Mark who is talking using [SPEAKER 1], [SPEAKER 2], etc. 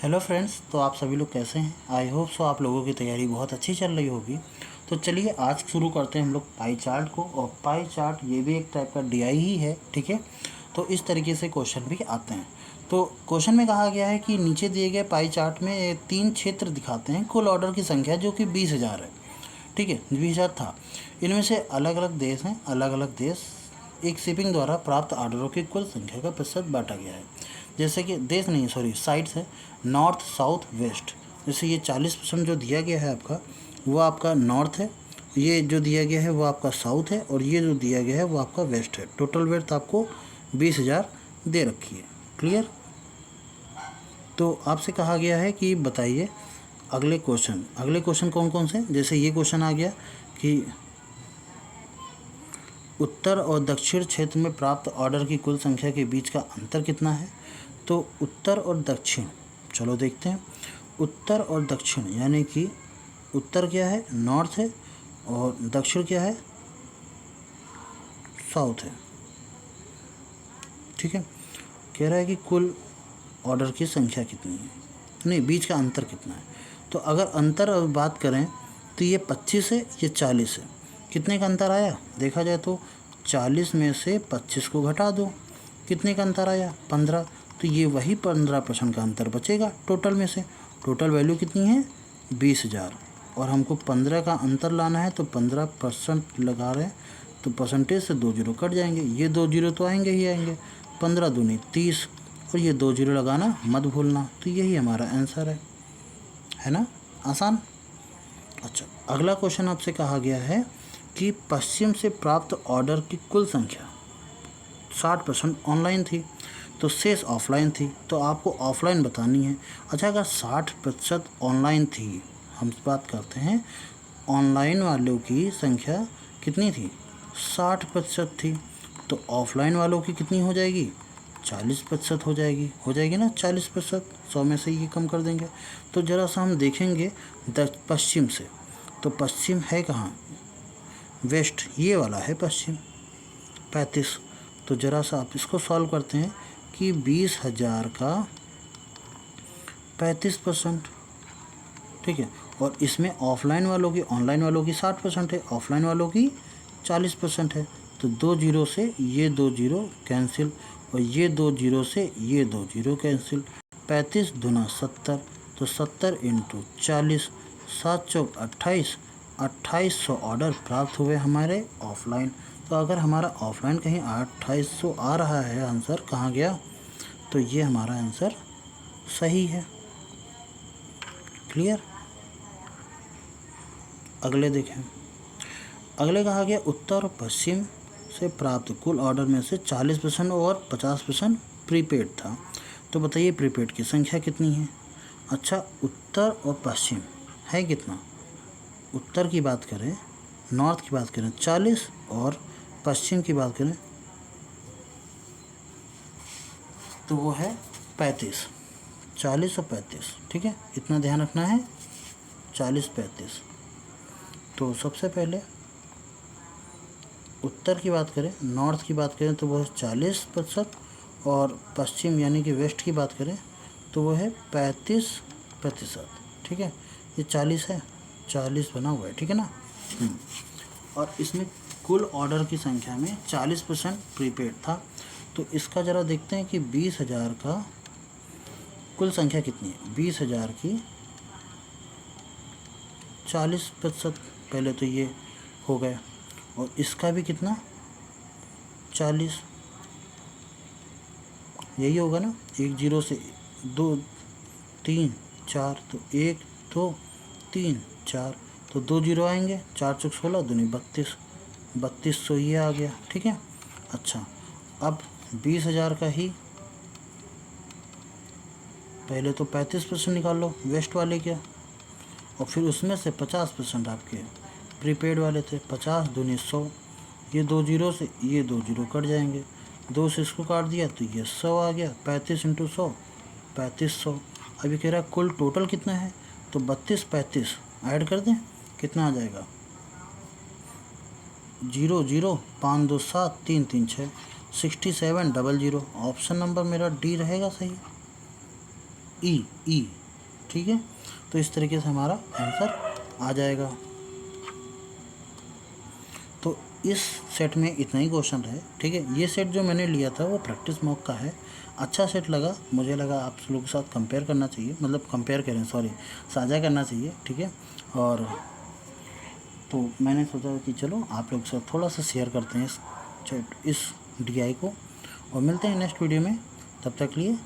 [SPEAKER 1] Hello friends, तो आप सभी लोग कैसे हैं। आई होप सो आप लोगों की तैयारी बहुत अच्छी चल रही होगी। तो चलिए आज शुरू करते हैं हम लोग पाई चार्ट को। और पाई चार्ट ये भी एक टाइप का डीआई ही है, ठीक है। तो इस तरीके से क्वेश्चन भी आते हैं। तो क्वेश्चन में कहा गया है कि नीचे दिए गए पाई चार्ट में 3 क्षेत्र दिखाते हैं कुल ऑर्डर की संख्या जो कि 20,000 है, ठीक है। 20,000 था। इनमें से अलग अलग देश हैं, अलग अलग देश एक शिपिंग द्वारा प्राप्त ऑर्डरों की कुल संख्या का प्रतिशत बांटा गया है। जैसे कि देश नहीं, सॉरी, साइड्स है, नॉर्थ साउथ वेस्ट। जैसे ये 40% जो दिया गया है आपका, वो आपका नॉर्थ है, ये जो दिया गया है वो आपका साउथ है, और ये जो दिया गया है वो आपका वेस्ट है। टोटल वेट आपको 20,000 दे रखी है। क्लियर। तो आपसे कहा गया है कि बताइए अगले क्वेश्चन कौन कौन से। जैसे ये क्वेश्चन आ गया कि उत्तर और दक्षिण क्षेत्र में प्राप्त ऑर्डर की कुल संख्या के बीच का अंतर कितना है। तो उत्तर और दक्षिण, चलो देखते हैं। उत्तर और दक्षिण यानी कि उत्तर क्या है, नॉर्थ है, और दक्षिण क्या है, साउथ है, ठीक है। कह रहा है कि कुल ऑर्डर की संख्या कितनी है, नहीं, बीच का अंतर कितना है। तो अगर अंतर अब बात करें तो ये 25 है, ये 40 है। कितने का अंतर आया, देखा जाए तो 40 में से 25 को घटा दो, कितने का अंतर आया, 15। तो ये वही 15% का अंतर बचेगा टोटल में से। टोटल वैल्यू कितनी है, 20,000। और हमको 15 का अंतर लाना है, तो 15% लगा रहे हैं, तो परसेंटेज से 2 जीरो कट जाएंगे। ये 2 जीरो तो आएंगे ही आएंगे, 15 दूनी 30, और ये 2 जीरो लगाना मत भूलना। तो यही हमारा आंसर है ना, आसान। अच्छा, अगला क्वेश्चन आपसे कहा गया है कि पश्चिम से प्राप्त ऑर्डर की कुल संख्या 60% ऑनलाइन थी, तो शेष ऑफलाइन थी। तो आपको ऑफलाइन बतानी है। अच्छा, अगर 60% ऑनलाइन थी, हम बात करते हैं ऑनलाइन वालों की संख्या कितनी थी, 60% थी, तो ऑफलाइन वालों की कितनी हो जाएगी, 40% हो जाएगी ना, 40%। 100 में से ये कम कर देंगे। तो ज़रा सा हम देखेंगे पश्चिम से, तो पश्चिम है कहाँ, वेस्ट, ये वाला है पश्चिम, 35। तो ज़रा सा आप इसको सॉल्व करते हैं कि 20,000 का 35%, ठीक है। और इसमें ऑफलाइन वालों की ऑनलाइन वालों की 60% है, ऑफलाइन वालों की 40% है। तो 2 जीरो से ये 2 जीरो कैंसिल, और ये 2 जीरो से ये 2 जीरो कैंसिल। 35 दूना 70, तो 70 इंटू 40, 7 चौक 28, 2800 ऑर्डर प्राप्त हुए हमारे ऑफलाइन। तो अगर हमारा ऑफलाइन कहीं 2800 आ रहा है, आंसर कहाँ गया, तो ये हमारा आंसर सही है। क्लियर। अगले देखें, अगले कहा गया उत्तर और पश्चिम से प्राप्त कुल ऑर्डर में से 40% और 50% प्रीपेड था। तो बताइए प्रीपेड की संख्या कितनी है। अच्छा, उत्तर और पश्चिम है कितना, उत्तर की बात करें, नॉर्थ की बात करें 40, और पश्चिम की बात करें तो वो है 35, 40 और 35, ठीक है, इतना ध्यान रखना है, 40 35। तो सबसे पहले उत्तर की बात करें, नॉर्थ की बात करें तो वो है 40%, और पश्चिम यानी कि वेस्ट की बात करें तो वो है 35%, ठीक है। ये 40 है, 40 बना हुआ है, ठीक है ना। और इसमें कुल ऑर्डर की संख्या में 40% प्रीपेड था। तो इसका ज़रा देखते हैं कि 20,000 का कुल संख्या कितनी है। 20,000 की 40%, पहले तो ये हो गया, और इसका भी कितना, 40, यही होगा ना। 1 जीरो से 2 3 4, तो 1 2 3 4, तो 2 जीरो आएंगे, 4 चौक 16 दूनी 32, 3200 ये आ गया, ठीक है। अच्छा, अब 20,000 का ही पहले तो 35% निकाल लो वेस्ट वाले के, और फिर उसमें से 50% आपके प्रीपेड वाले थे। 50 दूनी 100, ये 2 जीरो से ये 2 जीरो कट जाएंगे, 2 से इसको काट दिया तो ये 100 आ गया। 35 इंटू 100, 3500। अभी कह रहा है कुल टोटल कितना है, तो 32 35 ऐड कर दें, कितना आ जाएगा, 0 0 5 2 7 3 3 6, 67 00। ऑप्शन नंबर मेरा डी रहेगा सही। ई, ठीक है। तो इस तरीके से हमारा आंसर आ जाएगा। तो इस सेट में इतना ही क्वेश्चन है, ठीक है। ये सेट जो मैंने लिया था वो प्रैक्टिस मॉक का है, अच्छा सेट लगा, मुझे लगा आप लोगों के साथ कंपेयर करना चाहिए, मतलब कंपेयर करें, सॉरी, साझा करना चाहिए, ठीक है। और तो मैंने सोचा कि चलो आप लोग के साथ थोड़ा सा शेयर करते हैं इस DI को, और मिलते हैं नेक्स्ट वीडियो में। तब तक लिए